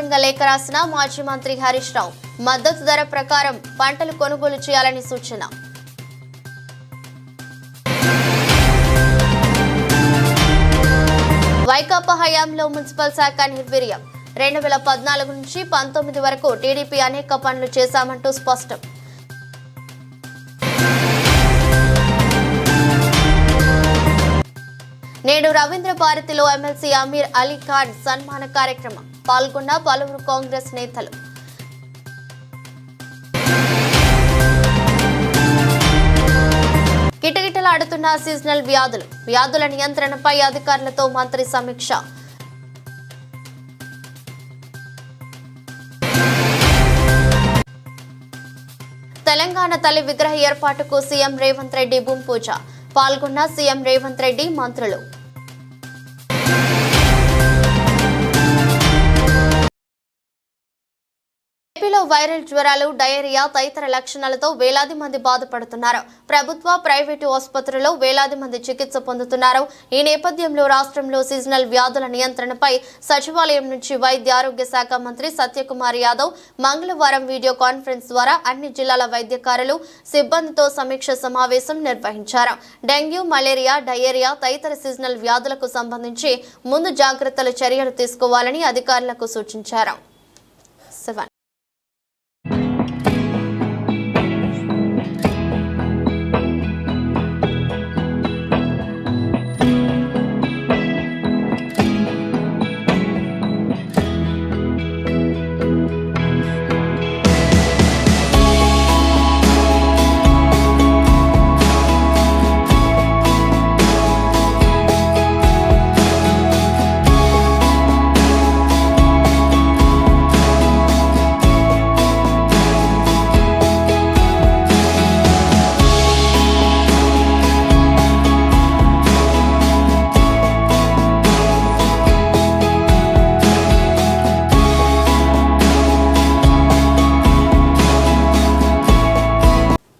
బహిరంగ లేఖ రాసిన మాజీ మంత్రి హరీష్ రావు మద్దతు ధర ప్రకారం పంటలు కొనుగోలు చేయాలని సూచన. వైకాపా హయాంలో మున్సిపల్ శాఖ నిర్వీర్యం. 2014 నుంచి 19 వరకు టీడీపీ అనేక పనులు చేశామంటూ స్పష్టం. నేడు రవీంద్ర భారతిలో ఎమ్మెల్సీ అమీర్ అలీ ఖాన్ సన్మాన కార్యక్రమం పాల్గొన్న పలువురు కాంగ్రెస్ నేతలు. కిటకిటలాడుతున్న సీజనల్ వ్యాధుల నియంత్రణపై అధికారులతో మంత్రి సమీక్ష. తెలంగాణ తల్లి విగ్రహ ఏర్పాటుకు సీఎం రేవంత్ రెడ్డి భూమి పూజ పాల్గొన్న సీఎం రేవంత్ రెడ్డి, మంత్రులు. ఏపీలో వైరల్ జ్వరాలు, డయేరియా తదితర లక్షణాలతో వేలాది మంది బాధపడుతున్నారు. ప్రభుత్వ, ప్రైవేటు ఆసుపత్రుల్లో వేలాది మంది చికిత్స పొందుతున్నారు. ఈ నేపథ్యంలో రాష్ట్రంలో సీజనల్ వ్యాధుల నియంత్రణపై సచివాలయం నుంచి వైద్య ఆరోగ్య శాఖ మంత్రి సత్యకుమార్ యాదవ్ మంగళవారం వీడియో కాన్ఫరెన్స్ ద్వారా అన్ని జిల్లాల వైద్యకారులు, సిబ్బందితో సమీక్ష సమావేశం నిర్వహించారు. డెంగ్యూ, మలేరియా, డయేరియా తదితర సీజనల్ వ్యాధులకు సంబంధించి ముందు జాగ్రత్తలు చర్యలు తీసుకోవాలని అధికారులకు సూచించారు.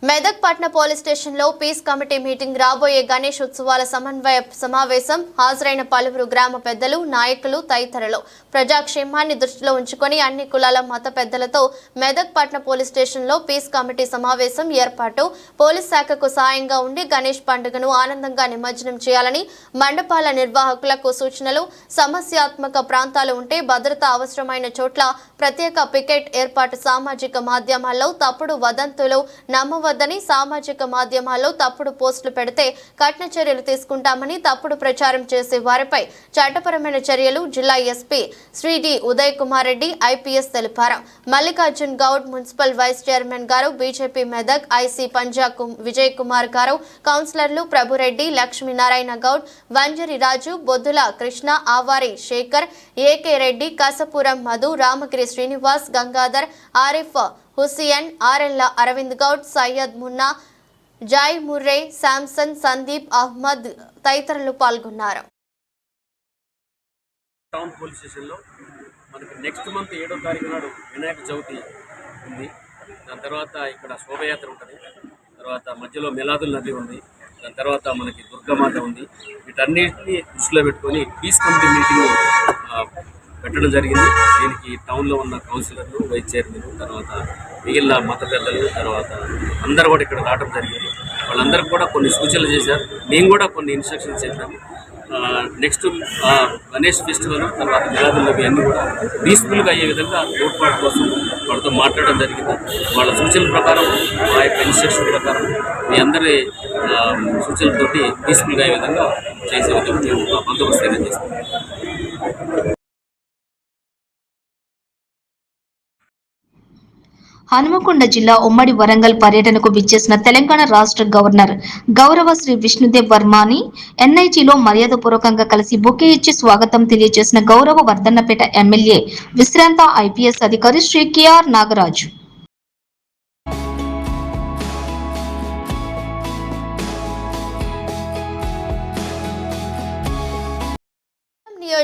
మెదక్ పట్న పోలీస్ స్టేషన్ లో పీస్ కమిటీ మీటింగ్. రాబోయే గణేష్ ఉత్సవాల సమన్వయ సమావేశం. హాజరైన పలువురు గ్రామ పెద్దలు, నాయకులు తదితరులు. ప్రజాక్షేమాన్ని దృష్టిలో ఉంచుకొని అన్ని కులాల మత పెద్దలతో మెదక్ పట్న పోలీస్ స్టేషన్ లో పీస్ కమిటీ సమావేశం ఏర్పాటు. పోలీస్ శాఖకు సాయంగా ఉండి గణేష్ పండుగను ఆనందంగా నిమజ్జనం చేయాలని మండపాల నిర్వాహకులకు సూచనలు. సమస్యాత్మక ప్రాంతాలు ఉంటే భద్రత అవసరమైన చోట్ల ప్రత్యేక పికెట్ ఏర్పాటు. సామాజిక మాధ్యమాల్లో తప్పుడు వదంతులు నమ్మవద్దని, సామాజిక మాధ్యమాల్లో తప్పుడు పోస్టులు పెడితే కఠిన చర్యలు తీసుకుంటామని, తప్పుడు ప్రచారం చేసే వారిపై చట్టపరమైన చర్యలు జిల్లా SP Shri D Uday Kumar Reddy IPS తెలిపారు. Mallikarjun Goud municipal vice chairman గారు, బీజేపీ మెదక్ ఐసీ పంజా విజయ్ కుమార్ గారు, కౌన్సిలర్లు Prabhu Reddy, Lakshminarayana Goud, Vanjari Raju, Boddula Krishna, Avari Shekar, AK Reddy, Kasapuram Madhu, Ramagiri Srinivas, Gangadhar, Arif Hussain, RL Aravind Goud, Syed Munna, Joy Murray, Samson, Sandeep Ahmed తదితరులు పాల్గొన్నారు. టౌన్ పోలీస్ స్టేషన్లో మనకి నెక్స్ట్ మంత్ 7వ తారీఖు నాడు వినాయక చవితి ఉంది. దాని తర్వాత ఇక్కడ శోభయాత్ర ఉంటుంది. తర్వాత మధ్యలో మెలాదుల్ నది ఉంది. దాని తర్వాత మనకి దుర్గామాత ఉంది. వీటన్నిటిని దృష్టిలో పెట్టుకొని పీస్ కమిటీ మీటింగ్ పెట్టడం జరిగింది. దీనికి టౌన్లో ఉన్న కౌన్సిలర్లు, వైస్ చైర్మన్, తర్వాత మిగిలిన మత పెద్దలు, తర్వాత అందరూ కూడా ఇక్కడ రావడం జరిగింది. వాళ్ళందరికీ కూడా కొన్ని సూచనలు చేశారు. మేము కూడా కొన్ని ఇన్స్ట్రక్షన్స్ చెప్పాము. నెక్స్ట్ గణేష్ ఫెస్టివల్, తర్వాత మిలాదుల్ నబీ అన్నీ కూడా పీస్ఫుల్గా అయ్యే విధంగా తోడ్పాటు కోసం వాళ్ళతో మాట్లాడడం జరిగింది. వాళ్ళ సూచనల ప్రకారం, మా యొక్క ఇన్స్ట్రక్షన్ ప్రకారం మీ అందరి సూచనలతోటి పీస్ఫుల్గా అయ్యే విధంగా చేసే విధంగా మేము బందోబస్తు ఏదైనా చేస్తాం. హనుమకొండ జిల్లా ఉమ్మడి వరంగల్ పర్యటనకు విచ్చేసిన తెలంగాణ రాష్ట్ర గవర్నర్ గౌరవ శ్రీ విష్ణుదేవ్ వర్మని ఎన్ఐటీలో మర్యాదపూర్వకంగా కలిసి బొకే ఇచ్చి స్వాగతం తెలియజేసిన గౌరవ వర్ధన్నపేట ఎమ్మెల్యే విశ్రాంత ఐపీఎస్ అధికారి శ్రీ కెఆర్ నాగరాజు.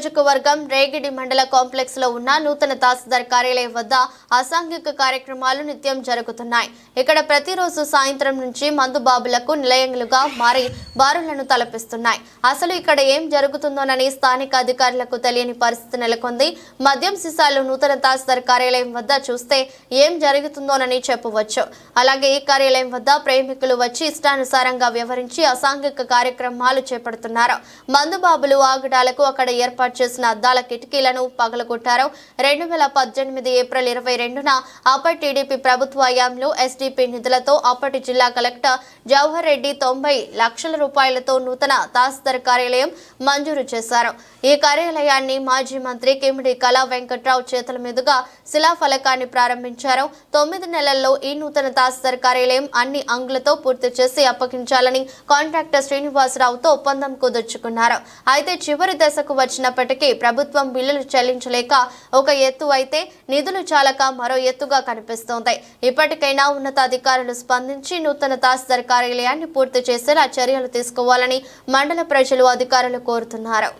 నియోజకవర్గం రేగిడి మండల కాంప్లెక్స్ లో ఉన్న నూతన తహసీల్దార్ కార్యాలయం వద్ద అసాంఘిక కార్యక్రమాలు నిత్యం జరుగుతున్నాయి. ఇక్కడ ప్రతిరోజు సాయంత్రం నుంచి మందుబాబులకు నిలయంలుగా మారి బారులను తలపిస్తున్నాయి. అసలు ఇక్కడ ఏం జరుగుతుందోనని స్థానిక అధికారులకు తెలియని పరిస్థితి నెలకొంది. మద్యం సీసాలు నూతన తహసీల్దార్ కార్యాలయం వద్ద చూస్తే ఏం జరుగుతుందోనని చెప్పవచ్చు. అలాగే ఈ కార్యాలయం వద్ద ప్రేమికులు వచ్చి ఇష్టానుసారంగా వ్యవహరించి అసాంఘిక కార్యక్రమాలు చేపడుతున్నారు. మందుబాబులు ఆగడాలకు అక్కడ ఏర్పాటు చేసిన అద్దాల కిటికీలను పగలగొట్టారు. 2018 ఏప్రిల్ 22న అప్పటి టీడీపీ ప్రభుత్వ హయాంలో ఎస్డీపీ నిధులతో అప్పటి జిల్లా కలెక్టర్ జవహర్ రెడ్డి 90 లక్షల రూపాయలతో నూతన తహసీల్దార్ కార్యాలయం మంజూరు చేశారు. ఈ కార్యాలయాన్ని మాజీ మంత్రి కిమిడి కళా వెంకట్రావు చేతుల మీదుగా శిలాఫలకాన్ని ప్రారంభించారు. 9 నెలల్లో ఈ నూతన తహసీల్దార్ కార్యాలయం అన్ని అంగులతో పూర్తి చేసి అప్పగించాలని కాంట్రాక్టర్ శ్రీనివాసరావుతో ఒప్పందం కుదుర్చుకున్నారు. అయితే చివరి దశకు వచ్చినప్పటికీ ప్రభుత్వం బిల్లులు చెల్లించలేక ఒక ఎత్తు అయితే నిధులు చాలక మరో ఎత్తుగా కనిపిస్తోంది. ఇప్పటికైనా ఉన్నతాధికారులు స్పందించి నూతన తహసీల్దార్ కార్యాలయాన్ని పూర్తి చేసేలా చర్యలు తీసుకోవాలని మండల ప్రజలు అధికారులు కోరుతున్నారు.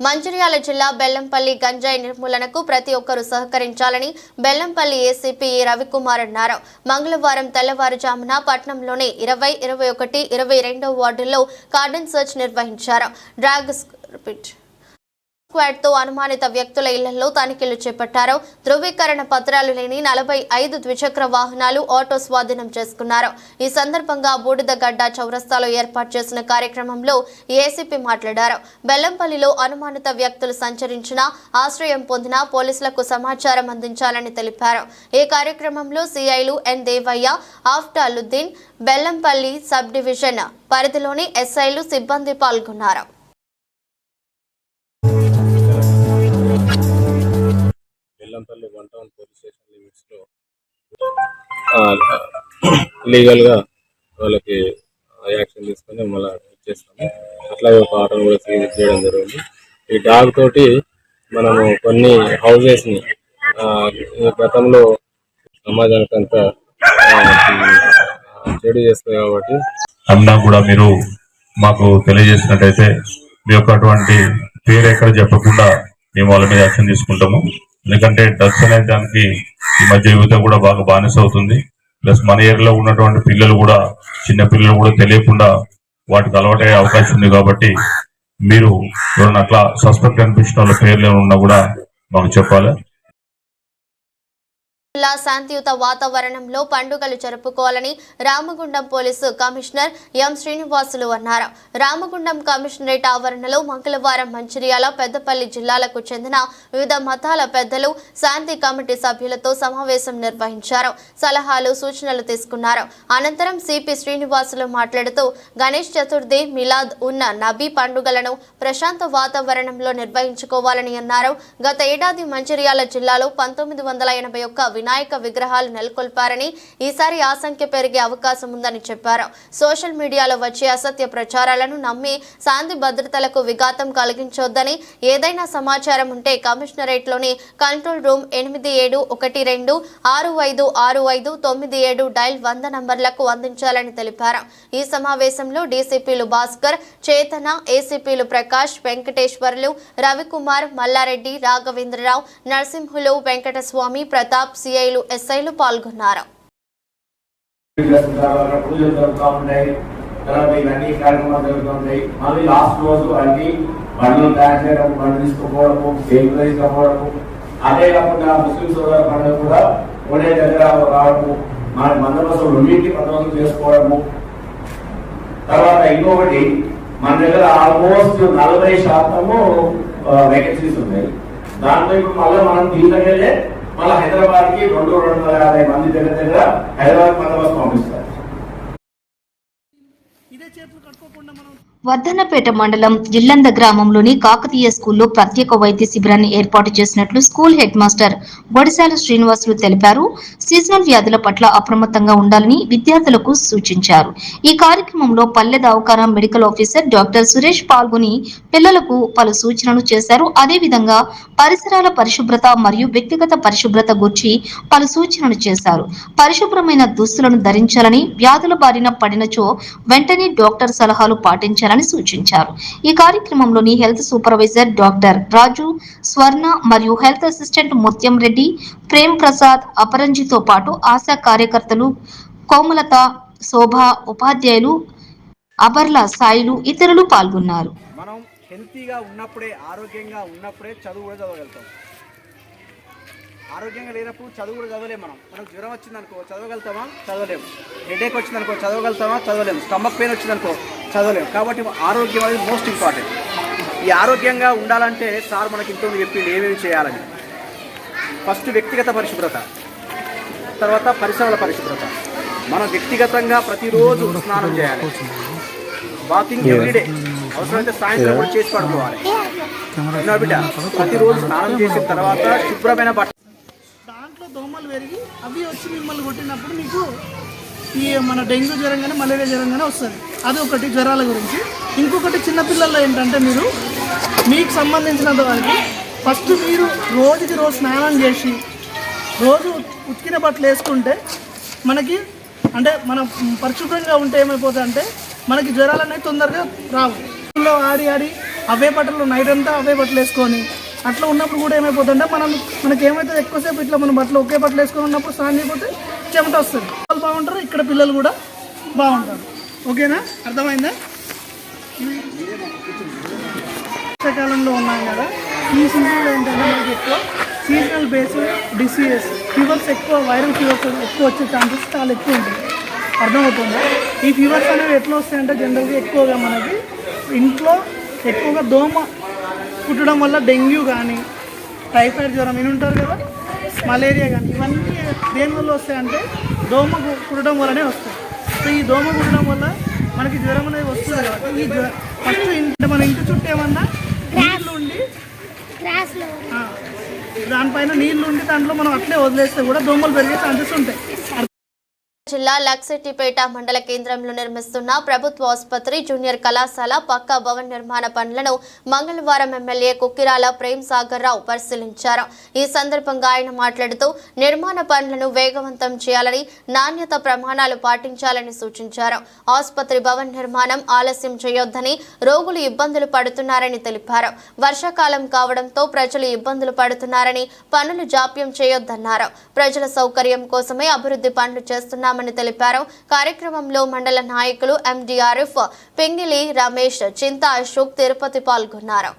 మంచిర్యాల జిల్లా బెల్లంపల్లి గంజాయి నిర్మూలనకు ప్రతి ఒక్కరూ సహకరించాలని బెల్లంపల్లి ఏసీపీ రవికుమార్ అన్నారు. మంగళవారం తెల్లవారుజామున పట్టణంలోని 20, 21, 22 వార్డుల్లో కార్డన్ సెర్చ్ నిర్వహించారు. డ్రాగ్ స్క్వాడ్ తో అనుమానిత వ్యక్తుల ఇళ్లలో తనిఖీలు చేపట్టారు. ధృవీకరణ పత్రాలు లేని 45 ద్విచక్ర వాహనాలు ఆటో స్వాధీనం చేసుకున్నారు. ఈ సందర్భంగా బూడిదగడ్డ చౌరస్తాలో ఏర్పాటు చేసిన కార్యక్రమంలో ఏసీపీ మాట్లాడారు. బెల్లంపల్లిలో అనుమానిత వ్యక్తులు సంచరించిన ఆశ్రయం పొందిన పోలీసులకు సమాచారం అందించాలని తెలిపారు. ఈ కార్యక్రమంలో సిఐలు ఎన్ దేవయ్య, ఆఫ్టాలుద్దీన్, బెల్లంపల్లి సబ్ డివిజన్ పరిధిలోని ఎస్ఐలు సిబ్బంది పాల్గొన్నారు. బెల్లంపల్లి 1 టౌన్ పోలీస్ స్టేషన్ లిమిట్స్లో ఇల్లీగల్గా వాళ్ళకి యాక్షన్ తీసుకొని మళ్ళీ ఇచ్చేస్తాము. అట్లాగే ఒక ఆటోను కూడా సీజ్ చేయడం జరిగింది. ఈ డాగ్ తోటి మనము కొన్ని హౌజెస్ని గతంలో సమాజానికి అంతా చెడు చేస్తాయి కాబట్టి అన్నా కూడా మీరు మాకు తెలియజేసినట్టయితే మీ యొక్క అటువంటి పేరు ఎక్కడ చెప్పకుండా మేము వాళ్ళ మీద యాక్షన్ తీసుకుంటాము. ఎందుకంటే డ్రగ్స్ అనే దానికి ఈ మధ్య యువత కూడా బాగా బానిస అవుతుంది. ప్లస్ మన ఏరియాలో ఉన్నటువంటి పిల్లలు కూడా, చిన్న పిల్లలు కూడా తెలియకుండా వాటికి అలవాటయ్యే అవకాశం ఉంది. కాబట్టి మీరు ఎవరైనా అట్లా సస్పెక్ట్ అనిపించిన వాళ్ళ పేర్లు ఉన్నా కూడా మాకు చెప్పాలి. శాంతియుత వాతావరణంలో పండుగలు జరుపుకోవాలని Ramagundam police commissioner M Srinivasulu అన్నారు. రామగుండం కమిషనరేట్ ఆవరణలో మంగళవారం మంచిర్యాల, పెద్దపల్లి జిల్లాలకు చెందిన వివిధ మతాల పెద్దలు, శాంతి కమిటీ సభ్యులతో సమావేశం నిర్వహించారు. సలహాలు, సూచనలు తీసుకున్నారు. అనంతరం సిపి శ్రీనివాసులు మాట్లాడుతూ గణేష్ చతుర్థి, మిలాద్ ఉన్న నబీ పండుగలను ప్రశాంత వాతావరణంలో నిర్వహించుకోవాలని అన్నారు. గత ఏడాది మంచిర్యాల జిల్లాలో 1981 వినాయక విగ్రహాలు నెలకొల్పారని, ఈసారి ఆ సంఖ్య పెరిగే అవకాశం ఉందని చెప్పారు. సోషల్ మీడియాలో వచ్చే అసత్య ప్రచారాలను నమ్మి శాంతి భద్రతలకు విఘాతం కలిగించొద్దని, ఏదైనా సమాచారం ఉంటే కమిషనరేట్లోని కంట్రోల్ రూమ్ 8712656597 డైల్ 100 నంబర్లకు అందించాలని తెలిపారు. ఈ సమావేశంలో డీసీపీలు భాస్కర్, చేతన, ఏసీపీలు ప్రకాష్, వెంకటేశ్వర్లు, రవికుమార్, మల్లారెడ్డి, రాఘవేంద్రరావు, నరసింహులు, వెంకటస్వామి, ప్రతాప్, సిఐలు, ఎస్ఐలు పాల్గొన్నారు. అదే కాకుండా ముస్లిం సోదరుల పండుగ కూడా ఒకే దగ్గర రావడము, మన బందోబస్తు రెండింటి బందోబస్తు చేసుకోవడము. తర్వాత ఇంకొకటి, మన దగ్గర ఆల్మోస్ట్ 40% వేకెన్సీస్ ఉన్నాయి. దాంట్లో ఇప్పుడు మళ్ళీ మనం దీనికంటే మళ్ళీ హైదరాబాద్ కి 250 మంది దగ్గర హైదరాబాద్ బందోబస్తు పంపిస్తారు. వర్ధన్నపేట మండలం జిల్లంద గ్రామంలోని కాకతీయ స్కూల్లో ప్రత్యేక వైద్య శిబిరాన్ని ఏర్పాటు చేసినట్లు స్కూల్ హెడ్ మాస్టర్ బొడిశాల శ్రీనివాసులు తెలిపారు. సీజనల్ వ్యాధుల పట్ల అప్రమత్తంగా ఉండాలని విద్యార్థులకు సూచించారు. ఈ కార్యక్రమంలో పల్లె దవాఖానా మెడికల్ ఆఫీసర్ డాక్టర్ సురేష్ పాల్గొని పిల్లలకు పలు సూచనలు చేశారు. అదేవిధంగా పరిసరాల పరిశుభ్రత మరియు వ్యక్తిగత పరిశుభ్రత గురించి పలు సూచనలు చేశారు. పరిశుభ్రమైన దుస్తులను ధరించాలని, వ్యాధుల బారిన పడినచో వెంటనే డాక్టర్ సలహాలు పాటించాలని సూచించారు. ఈ కార్యక్రమంలోని హెల్త్ సూపర్వైజర్ డాక్టర్ రాజు, స్వర్ణ మరియు హెల్త్ అసిస్టెంట్ ముత్యం రెడ్డి, ప్రేమ్ ప్రసాద్, అపరంజితో పాటు ఆశా కార్యకర్తలు కోమలత, శోభ, ఉపాధ్యాయులు అబర్ల సాయిలు ఇతరులు పాల్గొన్నారు. మనం హెల్తీగా ఉన్నప్పుడే, ఆరోగ్యంగా ఉన్నప్పుడే చదువు కూడా చదవగలుగుతాం. ఆరోగ్యంగా లేనప్పుడు చదువు కూడా చదవలేము. మనకు జ్వరం వచ్చిందనుకో చదవగలుగుతామా? చదవలేము. హెడేక్ వచ్చిందనుకో చదవగలుగుతామా? చదవలేము. స్టమక్ పెయిన్ వచ్చిందనుకో చదవలేము. కాబట్టి ఆరోగ్యం అనేది మోస్ట్ ఇంపార్టెంట్. ఈ ఆరోగ్యంగా ఉండాలంటే సార్ మనకి ఇంతకుముందు చెప్పింది ఏమేమి చేయాలని. ఫస్ట్ వ్యక్తిగత పరిశుభ్రత, తర్వాత పరిసరాల పరిశుభ్రత. మనం వ్యక్తిగతంగా ప్రతిరోజు స్నానం చేయాలి. వాకింగ్ ఎవ్రీడే, అవసరమైతే సాయంత్రం కూడా చేసి పడుకోవాలి. బిడ్డ ప్రతిరోజు స్నానం చేసిన తర్వాత శుభ్రమైన బట్ట, దాంట్లో దోమలు పెరిగి అవి వచ్చి మిమ్మల్ని కొట్టినప్పుడు మీకు ఈ మన డెంగ్యూ జ్వరం కానీ మలేరియా జ్వరం కానీ వస్తుంది. అది ఒకటి జ్వరాల గురించి. ఇంకొకటి చిన్నపిల్లల్లో ఏంటంటే మీకు సంబంధించినంత వరకు ఫస్ట్ మీరు రోజుకి రోజు స్నానం చేసి రోజు ఉతికిన బట్టలు వేసుకుంటే మనకి అంటే మనం పరిశుభ్రంగా ఉంటే ఏమైపోతుంది అంటే మనకి జ్వరాలు అనేవి తొందరగా రావు. ఆడి అవే బట్టలు నైట్ అంతా అవే బట్టలు వేసుకొని అట్లా ఉన్నప్పుడు కూడా ఏమైపోతుందంటే మనకి ఏమైతే ఎక్కువసేపు ఇట్లా మన బట్టలు ఒకే బట్టలు వేసుకొని ఉన్నప్పుడు స్నానం చేయకపోతే చెమట వస్తుంది. వాళ్ళు బాగుంటారు, ఇక్కడ పిల్లలు కూడా బాగుంటారు. ఓకేనా? అర్థమైందా? వర్షాకాలంలో ఉన్నాం కదా, ఈ సీజన్లో ఏంటంటే మనకి ఎక్కువ సీజనల్ బేస్డ్ డిసీజెస్, ఫీవర్స్ ఎక్కువ, వైరల్ ఫీవర్స్ ఎక్కువ వచ్చే ఛాన్సెస్ చాలా ఎక్కువ ఉంటుంది. అర్థమవుతుందా? ఈ ఫీవర్స్ అనేవి ఎట్లా వస్తాయంటే జనరల్గా ఎక్కువగా మనకి ఇంట్లో ఎక్కువగా దోమ కుట్టడం వల్ల డెంగ్యూ కానీ, టైఫాయిడ్ జ్వరం ఇవి ఉంటారు కదా, మలేరియా కానీ, ఇవన్నీ దేనివల్ల వస్తాయంటే దోమ కుట్టడం వల్లనే వస్తాయి. సో ఈ దోమ కుట్టడం వల్ల మనకి జ్వరం అనేది వస్తుంది కాబట్టి ఈ ఫస్ట్ మన ఇంటి చుట్టూ ఏమన్నా నీళ్ళు ఉండి దానిపైన నీళ్ళు ఉండి దాంట్లో మనం అట్లే వదిలేస్తే కూడా దోమలు పెరిగే ఛాన్సెస్ ఉంటాయి. జిల్లా లక్సెట్టిపేట మండల కేంద్రంలో నిర్మిస్తున్న ప్రభుత్వ ఆసుపత్రి, జూనియర్ కళాశాల పక్కా భవన నిర్మాణ పనులను మంగళవారం ఎమ్మెల్యే కుక్కిరాల ప్రేమ్ సాగర్ రావు పరిశీలించారు. ఈ సందర్భంగా ఆయన మాట్లాడుతూ నిర్మాణ పనులను వేగవంతం చేయాలని, నాణ్యత ప్రమాణాలు పాటించాలని సూచించారు. ఆసుపత్రి భవన నిర్మాణం ఆలస్యం చేయొద్దని, రోగులు ఇబ్బందులు పడుతున్నారని తెలిపారు. వర్షాకాలం కావడంతో ప్రజలు ఇబ్బందులు పడుతున్నారని, పనులు జాప్యం చేయొద్దన్నారు. ప్రజల సౌకర్యం కోసమే అభివృద్ధి పనులు చేస్తున్నారు తెలిపారు. కార్యక్రమంలో మండల నాయకులు ఎండిఆర్ఎఫ్, పింగిలి రమేష్, చింత అశోక్, తిరుపతి పాల్గొన్నారు.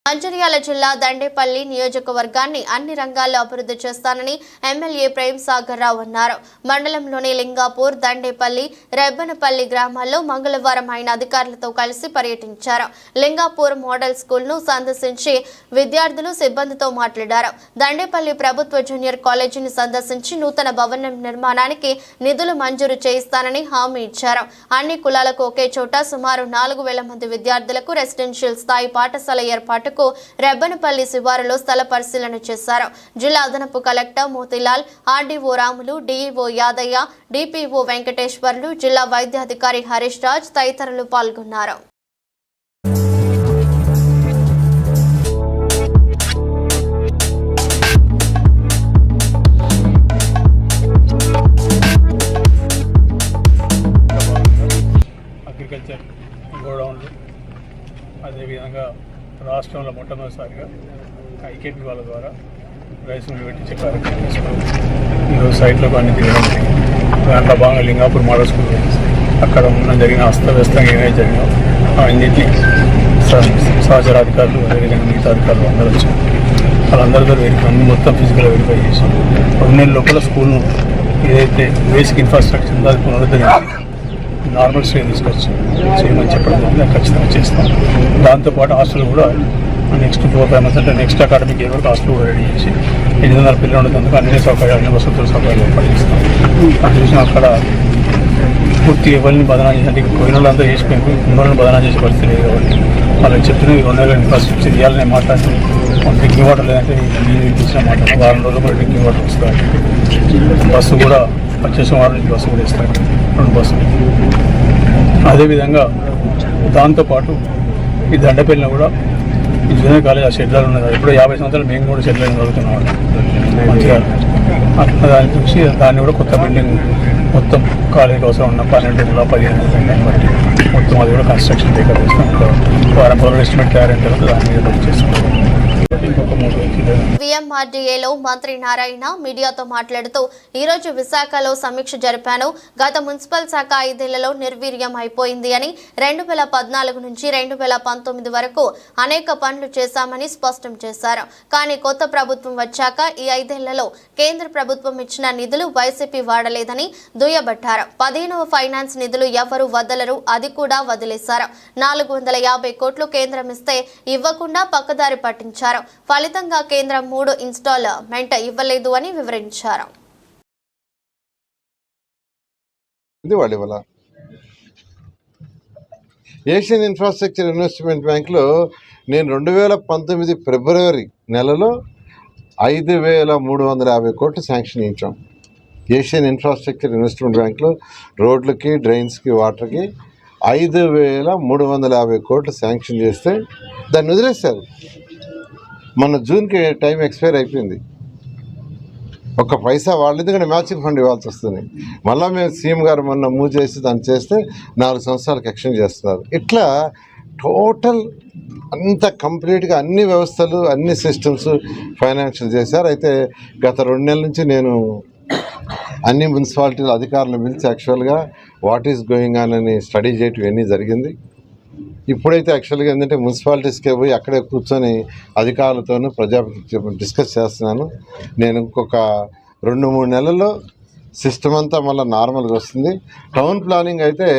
మంచిర్యాల జిల్లా దండేపల్లి నియోజకవర్గాన్ని అన్ని రంగాల్లో అభివృద్ధి చేస్తానని ఎమ్మెల్యే ప్రేమ్ సాగర్ రావు అన్నారు. మండలంలోని లింగాపూర్, దండేపల్లి, రెబ్బనపల్లి గ్రామాల్లో మంగళవారం ఆయన అధికారులతో కలిసి పర్యటించారు. లింగాపూర్ మోడల్ స్కూల్ ను సందర్శించి విద్యార్థులు, సిబ్బందితో మాట్లాడారు. దండేపల్లి ప్రభుత్వ జూనియర్ కాలేజీని సందర్శించి నూతన భవనం నిర్మాణానికి నిధులు మంజూరు చేయిస్తానని హామీ ఇచ్చారు. అన్ని కులాలకు ఒకే చోట సుమారు 4,000 మంది విద్యార్థులకు రెసిడెన్షియల్ స్థాయి పాఠశాల ఏర్పాటు రెబ్బనపల్లి శివారులో స్థల పరిశీలన చేశారు. జిల్లా అదనపు collector Motilal, RDO Ramulu, DEO Yadaiah, DPO Venkateswarlu, జిల్లా వైద్యాధికారి హరీష్ రాజ్ తదితరులు పాల్గొన్నారు. అగ్రికల్చర్ గోడౌన్లు, అదేవిధంగా రాష్ట్రంలో మొట్టమొదటిసారిగా ఐకేపీ వాళ్ళ ద్వారా రైస్ మిల్ పెట్టించే కార్యక్రమం తీసుకున్నాం. ఈరోజు సైట్లోకి అన్ని తిరగడం జరిగింది. దాంట్లో భాగంగా లింగాపూర్ మోడల్ స్కూల్ అక్కడ ఉన్న జరిగిన అస్తవ్యస్తంగా ఏమైనా జరిగినా అన్నింటినీ సహచర అధికారులు అదేవిధంగా మిగతా అధికారులు అందరూ వచ్చారు. వాళ్ళందరితో అన్ని మొత్తం ఫిజికల్గా వెరిఫై చేసాం. 2 నెలల లోపల స్కూల్ను ఏదైతే బేసిక్ ఇన్ఫ్రాస్ట్రక్చర్ ఉందో అది పునరుద్ధరించి నార్మల్ స్టేజ్ తీసుకొచ్చి చేయమని చెప్పడం జరిగింది. అది ఖచ్చితంగా చేస్తాం. దాంతోపాటు హాస్టల్ కూడా నెక్స్ట్ 4-5 months అంటే నెక్స్ట్ అకాడమిక్ ఇయర్ వరకు హాస్టల్ కూడా రెడీ చేసి 800 పిల్లలు ఉండేందుకు అన్ని సౌకర్యాలు, అన్ని వసతుల సౌకర్యాలు ఏర్పాటు చేస్తాం. అది చూసిన అక్కడ పూర్తి ఎవరిని బదనా చేసి పోయిన వాళ్ళంతా చేసిపోయింది, ఉన్న బదనా చేసే పరిస్థితి లేదు కాబట్టి వాళ్ళకి చెప్తున్నా 2 నెలల ఇన్ఫ్రాస్ట్రక్చర్ ఇవ్వాలని మాట్లాడి డ్రింకింగ్ వాటర్ లేదంటే నీళ్ళు ఇప్పించిన మాట్లాడిన వారం రోజులు కూడా డ్రింకింగ్ వాటర్ వస్తారు. బస్సు కూడా వచ్చేసిన వారం నుంచి బస్సు కూడా ఇస్తారు, 2 బస్సులు. అదేవిధంగా దాంతోపాటు ఈ దండపల్లిలో కూడా ఈ జూనియర్ కాలేజ్ ఆ షెడ్యూల్ ఉన్నది. ఇప్పుడు 50 సంవత్సరాలు మేము కూడా షెడ్యూల్ జరుగుతున్నాం. మంచిగా దాన్ని చూసి దాన్ని కూడా కొత్త బిల్డింగ్ మొత్తం కాలేజీకి అవసరం ఉన్న 12 రూమ్ల 15 బిల్డింగ్ బట్టి మొత్తం అది కూడా కన్స్ట్రక్షన్ దగ్గర చేస్తాం. వారం రోజులు ఎస్టిమేట్ తయారైన తర్వాత దాని మీద వర్క్ చేస్తాం. ఇంకొక 3 రోజులు విఎంఆర్డీఏలో మంత్రి నారాయణ మీడియాతో మాట్లాడుతూ ఈరోజు విశాఖలో సమీక్ష జరిపాను. గత మున్సిపల్ శాఖ 5 ఏళ్లలో నిర్వీర్యం అయిపోయింది అని, 2014 నుంచి 2019 వరకు అనేక పనులు చేశామని స్పష్టం చేశారు. కానీ కొత్త ప్రభుత్వం వచ్చాక ఈ 5 ఏళ్లలో కేంద్ర ప్రభుత్వం ఇచ్చిన నిధులు వైసీపీ వాడలేదని దుయ్యబట్టారు. 15వ ఫైనాన్స్ నిధులు ఎవరు వదలరు, అది కూడా వదిలేశారు. 450 కోట్లు కేంద్రం ఇస్తే ఇవ్వకుండా పక్కదారి పట్టించారు. ఫలితంగా కేంద్రం 3 ఇన్స్టాల్మెంట్ ఇవ్వలేదు అని వివరించారు. ఏషియన్ ఇన్ఫ్రాస్ట్రక్చర్ ఇన్వెస్ట్మెంట్ బ్యాంక్లో నేను 2019 ఫిబ్రవరి నెలలో 5,350 కోట్లు శాంక్షన్ ఇచ్చాం. ఏషియన్ ఇన్ఫ్రాస్ట్రక్చర్ ఇన్వెస్ట్మెంట్ బ్యాంక్లో రోడ్లకి, డ్రైన్స్కి, వాటర్కి 5,350 కోట్లు శాంక్షన్ చేస్తే దాన్ని వదిలేశారు. మన జూన్కి టైం ఎక్స్పైర్ అయిపోయింది. 1 పైసా వాళ్ళు, ఎందుకంటే మ్యాచింగ్ ఫండ్ ఇవ్వాల్సి వస్తుంది. మళ్ళీ మేము సీఎం గారు మొన్న మూవ్ చేసి దాన్ని చేస్తే 4 సంవత్సరాలకు ఎక్స్టెండ్ చేస్తున్నారు. ఇట్లా టోటల్ అంత కంప్లీట్గా అన్ని వ్యవస్థలు, అన్ని సిస్టమ్స్ ఫైనాన్షియల్ చేశారు. అయితే గత 2 నెలల నుంచి నేను అన్ని మున్సిపాలిటీల అధికారులను పిలిచి యాక్చువల్గా వాట్ ఈస్ గోయింగ్ ఆన్ అని స్టడీ చేయటం ఇవన్నీ జరిగింది. ఇప్పుడైతే యాక్చువల్గా ఏంటంటే మున్సిపాలిటీస్కే పోయి అక్కడే కూర్చొని అధికారులతోనూ డిస్కస్ చేస్తున్నాను. నేను ఇంకొక 2-3 నెలల్లో సిస్టమ్ అంతా మళ్ళీ నార్మల్గా వస్తుంది. టౌన్ ప్లానింగ్ అయితే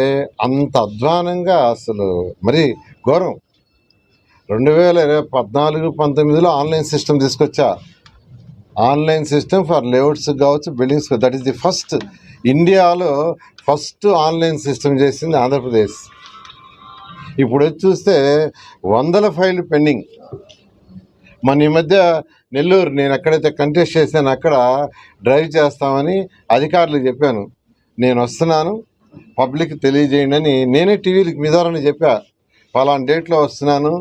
అంత అధ్వానంగా అసలు మరీ ఘోరం. 2014-19లో ఆన్లైన్ సిస్టమ్ తీసుకొచ్చా. ఆన్లైన్ సిస్టమ్ ఫర్ లేఅవుట్స్ కావచ్చు, buildings, that is the first ఇండియాలో ఫస్ట్ ఆన్లైన్ సిస్టమ్ చేసింది ఆంధ్రప్రదేశ్. ఇప్పుడు వచ్చి చూస్తే 100 ఫైళ్ళు పెండింగ్. మన ఈ మధ్య నెల్లూరు, నేను ఎక్కడైతే కంటెస్ట్ చేశాను అక్కడ డ్రైవ్ చేస్తామని అధికారులకు చెప్పాను. నేను వస్తున్నాను, పబ్లిక్ తెలియజేయండి అని నేనే టీవీలకు మీ ద్వారానే చెప్పా. పలానా డేట్లో వస్తున్నాను,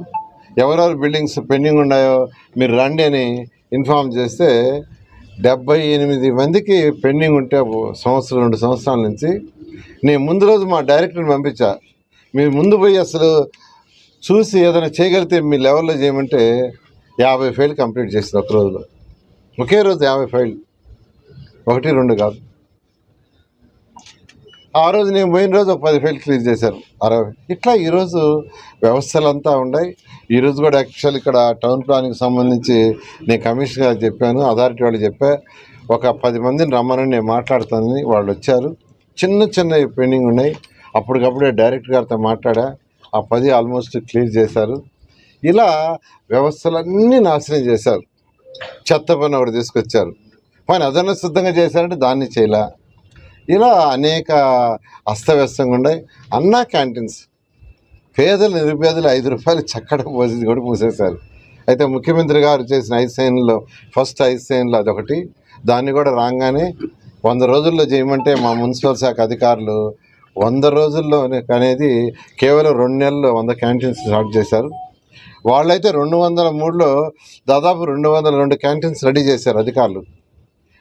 ఎవరెవరు బిల్డింగ్స్ పెండింగ్ ఉన్నాయో మీరు రండి అని ఇన్ఫామ్ చేస్తే 78 మందికి పెండింగ్ ఉంటే 1-2 సంవత్సరాల నుంచి. నేను ముందు రోజు మా డైరెక్టర్ని పంపించా, మీరు ముందు పోయి అసలు చూసి ఏదైనా చేయగలిగితే మీ లెవెల్లో చేయమంటే 50 ఫైళ్ళు కంప్లీట్ చేసింది ఒక రోజులో. ఒకే రోజు 50 ఫైళ్ళు, 1-2 కాదు. ఆ రోజు నేను పోయిన రోజు 10 ఫైళ్ళు క్లియర్ చేశారు, 60. ఇట్లా ఈరోజు వ్యవస్థలంతా ఉన్నాయి. ఈరోజు కూడా యాక్చువల్ ఇక్కడ టౌన్ ప్లానింగ్కి సంబంధించి నేను కమిషనర్ గారికి చెప్పాను, అథారిటీ వాళ్ళు చెప్పా, ఒక 10 మందిని రమ్మని నేను మాట్లాడుతానని వాళ్ళు వచ్చారు. చిన్న పెండింగ్ ఉన్నాయి. అప్పటికప్పుడే డైరెక్టర్ గారితో మాట్లాడా, ఆ 10 ఆల్మోస్ట్ క్లియర్ చేశారు. ఇలా వ్యవస్థలన్నీ నాశనం చేశారు. చెత్త పని ఒకటి తీసుకొచ్చారు, పని అదన శుద్ధంగా చేశారంటే దాన్ని చేయలే. ఇలా అనేక అస్తవ్యస్తంగా ఉన్నాయి. అన్నా క్యాంటీన్స్ పేదలు, నిరుపేదలు 5 రూపాయలు చక్కడ పోసి కూడా మూసేశారు. అయితే ముఖ్యమంత్రి గారు చేసిన 5 సైన్లో ఫస్ట్ 5 సైన్లు అదొకటి. దాన్ని కూడా రాగానే 100 రోజుల్లో చేయమంటే మా మున్సిపల్ శాఖ అధికారులు 100 రోజుల్లో అనేది కేవలం 2 నెలల్లో 100 క్యాంటీన్స్ స్టార్ట్ చేశారు. వాళ్ళైతే 203లో దాదాపు 202 క్యాంటీన్స్ రెడీ చేశారు అధికారులు.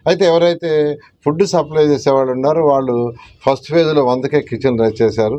అయితే ఎవరైతే ఫుడ్ సప్లై చేసేవాళ్ళు ఉన్నారో వాళ్ళు ఫస్ట్ ఫేజ్లో 100కే కిచెన్ రెడీ చేశారు.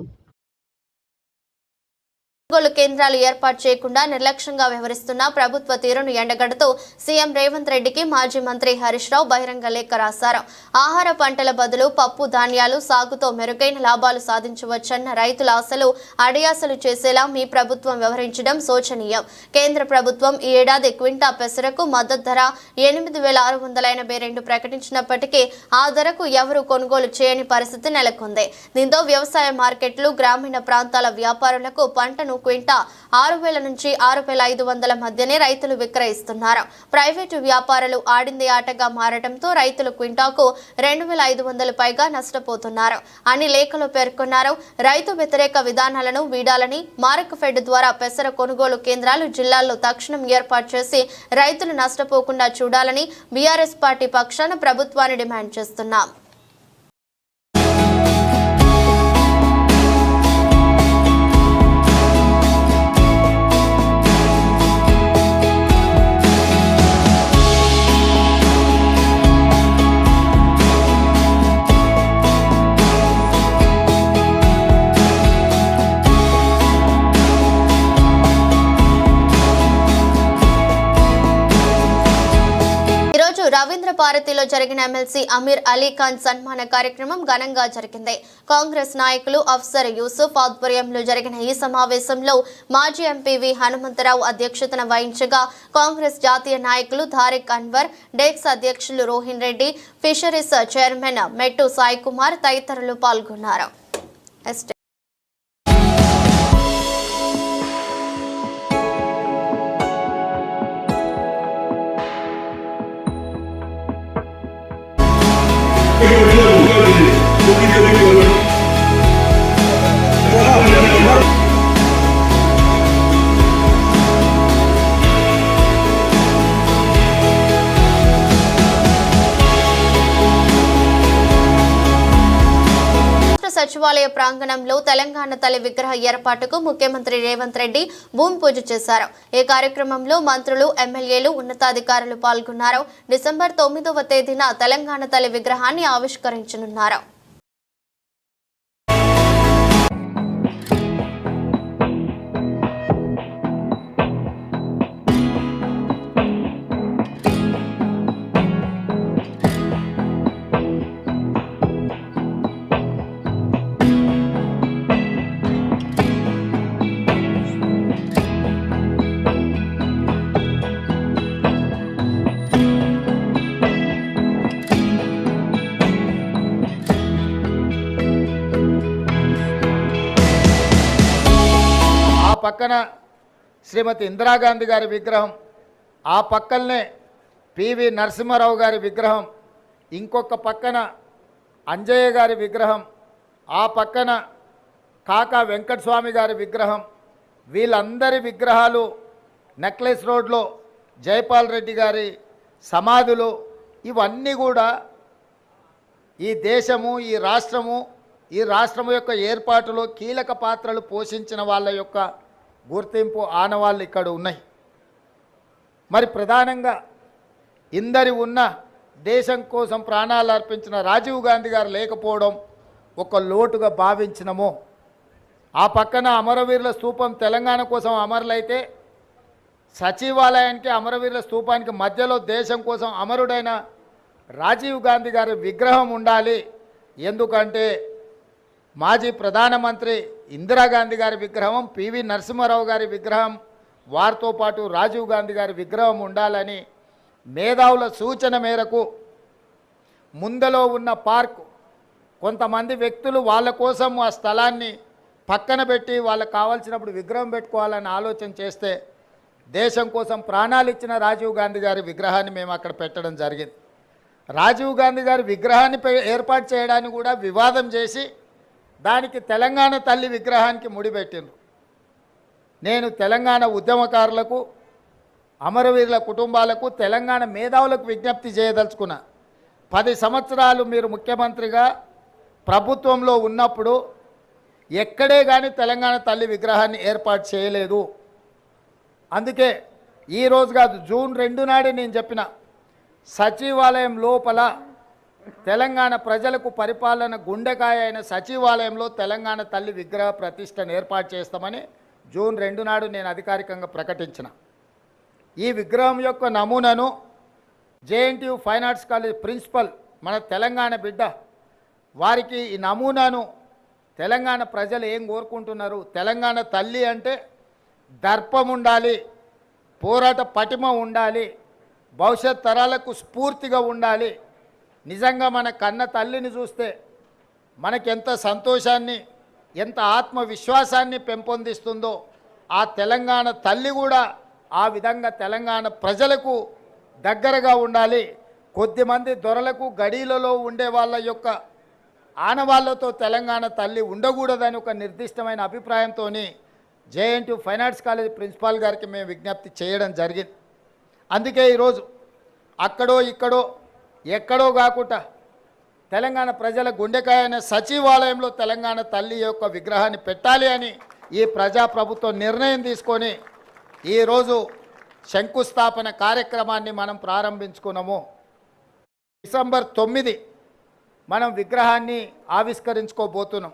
కొనుగోలు కేంద్రాలు ఏర్పాటు చేయకుండా నిర్లక్ష్యంగా వ్యవహరిస్తున్న ప్రభుత్వ తీరును ఎండగడుతూ సీఎం రేవంత్ రెడ్డికి మాజీ మంత్రి హరీష్ రావు బహిరంగ లేఖ రాశారు. ఆహార పంటల బదులు పప్పు ధాన్యాలు సాగుతో మెరుగైన లాభాలు సాధించవచ్చన్న రైతుల ఆశలు అడియాసలు చేసేలా మీ ప్రభుత్వం వ్యవహరించడం శోచనీయం. కేంద్ర ప్రభుత్వం ఈ ఏడాది క్వింటా పెసరకు మద్దతు ధర 8,682 ప్రకటించినప్పటికీ ఆ ధరకు ఎవరూ కొనుగోలు చేయని పరిస్థితి నెలకొంది. దీంతో వ్యవసాయ మార్కెట్లు, గ్రామీణ ప్రాంతాల వ్యాపారులకు పంటను క్వింటా 6,000 నుంచి 6,500 మధ్యనే రైతులు విక్రయిస్తున్నారు. ప్రైవేటు వ్యాపారులు ఆడింది ఆటగా మారడంతో రైతులు క్వింటాకు 2,500 పైగా నష్టపోతున్నారు అని లేఖలో పేర్కొన్నారు. రైతు వ్యతిరేక విధానాలను వీడాలని మార్కెఫెడ్ ద్వారా పెసర కొనుగోలు కేంద్రాలు జిల్లాల్లో తక్షణం ఏర్పాటు చేసి రైతులు నష్టపోకుండా చూడాలని బీఆర్ఎస్ పార్టీ పక్షాన ప్రభుత్వాన్ని డిమాండ్ చేస్తున్నాం. రవీంద్ర భారతిలో జరిగిన ఎమ్మెల్సీ అమీర్ అలీ ఖాన్ సన్మాన కార్యక్రమం ఘనంగా జరిగింది. కాంగ్రెస్ నాయకులు అఫ్సర్ యూసుఫ్ ఆధ్వర్యంలో జరిగిన ఈ సమావేశంలో మాజీ ఎంపీవి హనుమంతరావు అధ్యక్షతన వహించగా కాంగ్రెస్ జాతీయ నాయకులు తారిక్ అన్వర్, డెక్స్ అధ్యక్షులు రోహిన్ రెడ్డి, ఫిషరీస్ చైర్మన్ మెట్టు సాయి కుమార్ తదితరులు పాల్గొన్నారు. సచివాలయ ప్రాంగణంలో తెలంగాణ తల్లి విగ్రహ ఏర్పాటుకు ముఖ్యమంత్రి రేవంత్ రెడ్డి భూమి పూజ చేశారు. ఈ కార్యక్రమంలో మంత్రులు, ఎమ్మెల్యేలు, ఉన్నతాధికారులు పాల్గొన్నారు. డిసెంబర్ 9వ తేదీన తెలంగాణ తల్లి విగ్రహాన్ని ఆవిష్కరించనున్నారు. పక్కన శ్రీమతి ఇందిరాగాంధీ గారి విగ్రహం, ఆ పక్కనే పివి నరసింహారావు గారి విగ్రహం, ఇంకొక పక్కన అంజయ్య గారి విగ్రహం, ఆ పక్కన కాకా వెంకటస్వామి గారి విగ్రహం, వీళ్ళందరి విగ్రహాలు నెక్లెస్ రోడ్లో జైపాల్ రెడ్డి గారి సమాధులు, ఇవన్నీ కూడా ఈ దేశము, ఈ రాష్ట్రము యొక్క ఏర్పాటులో కీలక పాత్రలు పోషించిన వాళ్ళ యొక్క గుర్తింపు ఆనవాళ్ళు ఇక్కడ ఉన్నాయి. మరి ప్రధానంగా ఇందరి ఉన్న దేశం కోసం ప్రాణాలు అర్పించిన రాజీవ్ గాంధీ గారు లేకపోవడం ఒక లోటుగా భావించినము. ఆ పక్కన అమరవీరుల స్తూపం తెలంగాణ కోసం అమరులైతే సచివాలయానికి అమరవీరుల స్తూపానికి మధ్యలో దేశం కోసం అమరుడైన రాజీవ్ గాంధీ గారి విగ్రహం ఉండాలి. ఎందుకంటే మాజీ ప్రధానమంత్రి ఇందిరాగాంధీ గారి విగ్రహం, పివి నరసింహారావు గారి విగ్రహం, వారితో పాటు రాజీవ్ గాంధీ గారి విగ్రహం ఉండాలని మేధావుల సూచన మేరకు ముందలో ఉన్న పార్కు కొంతమంది వ్యక్తులు వాళ్ళ కోసం ఆ స్థలాన్ని పక్కన పెట్టి వాళ్ళకు కావాల్సినప్పుడు విగ్రహం పెట్టుకోవాలని ఆలోచన చేస్తే దేశం కోసం ప్రాణాలు ఇచ్చిన రాజీవ్ గాంధీ గారి విగ్రహాన్ని మేము అక్కడ పెట్టడం జరిగింది. రాజీవ్ గాంధీ గారి విగ్రహాన్ని ఏర్పాటు చేయడానికి కూడా వివాదం చేసి దానికి తెలంగాణ తల్లి విగ్రహానికి ముడిపెట్టిండ్రు. నేను తెలంగాణ ఉద్యమకారులకు, అమరవీరుల కుటుంబాలకు, తెలంగాణ మేధావులకు విజ్ఞప్తి చేయదలుచుకున్నా. 10 సంవత్సరాలు మీరు ముఖ్యమంత్రిగా ప్రభుత్వంలో ఉన్నప్పుడు ఎక్కడే కానీ తెలంగాణ తల్లి విగ్రహాన్ని ఏర్పాటు చేయలేదు. అందుకే ఈరోజు కాదు, జూన్ 2 నాడే నేను చెప్పిన సచివాలయం లోపల తెలంగాణ ప్రజలకు పరిపాలన గుండెకాయ అయిన సచివాలయంలో తెలంగాణ తల్లి విగ్రహ ప్రతిష్టను ఏర్పాటు చేస్తామని జూన్ 2 నాడు నేను అధికారికంగా ప్రకటించిన. ఈ విగ్రహం యొక్క నమూనాను JNTU fine arts college principal మన తెలంగాణ బిడ్డ వారికి ఈ నమూనాను తెలంగాణ ప్రజలు ఏం కోరుకుంటున్నారు, తెలంగాణ తల్లి అంటే దర్పం ఉండాలి, పోరాట పటిమ ఉండాలి, భవిష్యత్ తరాలకు స్ఫూర్తిగా ఉండాలి. నిజంగా మన కన్న తల్లిని చూస్తే మనకెంత సంతోషాన్ని ఎంత ఆత్మవిశ్వాసాన్ని పెంపొందిస్తుందో ఆ తెలంగాణ తల్లి కూడా ఆ విధంగా తెలంగాణ ప్రజలకు దగ్గరగా ఉండాలి. కొద్దిమంది దొరలకు గడీలలో ఉండే వాళ్ళ యొక్క ఆనవాళ్లతో తెలంగాణ తల్లి ఉండకూడదని ఒక నిర్దిష్టమైన అభిప్రాయంతో JNTU fine arts college principal గారికి మేము విజ్ఞప్తి చేయడం జరిగింది. అందుకే ఈరోజు అక్కడో ఇక్కడో ఎక్కడో కాకుండా తెలంగాణ ప్రజల గుండెకాయ అనే సచివాలయంలో తెలంగాణ తల్లి యొక్క విగ్రహాన్ని పెట్టాలి అని ఈ ప్రజాప్రభుత్వం నిర్ణయం తీసుకొని ఈరోజు శంకుస్థాపన కార్యక్రమాన్ని మనం ప్రారంభించుకున్నాము. డిసెంబర్ 9 మనం విగ్రహాన్ని ఆవిష్కరించుకోబోతున్నాం.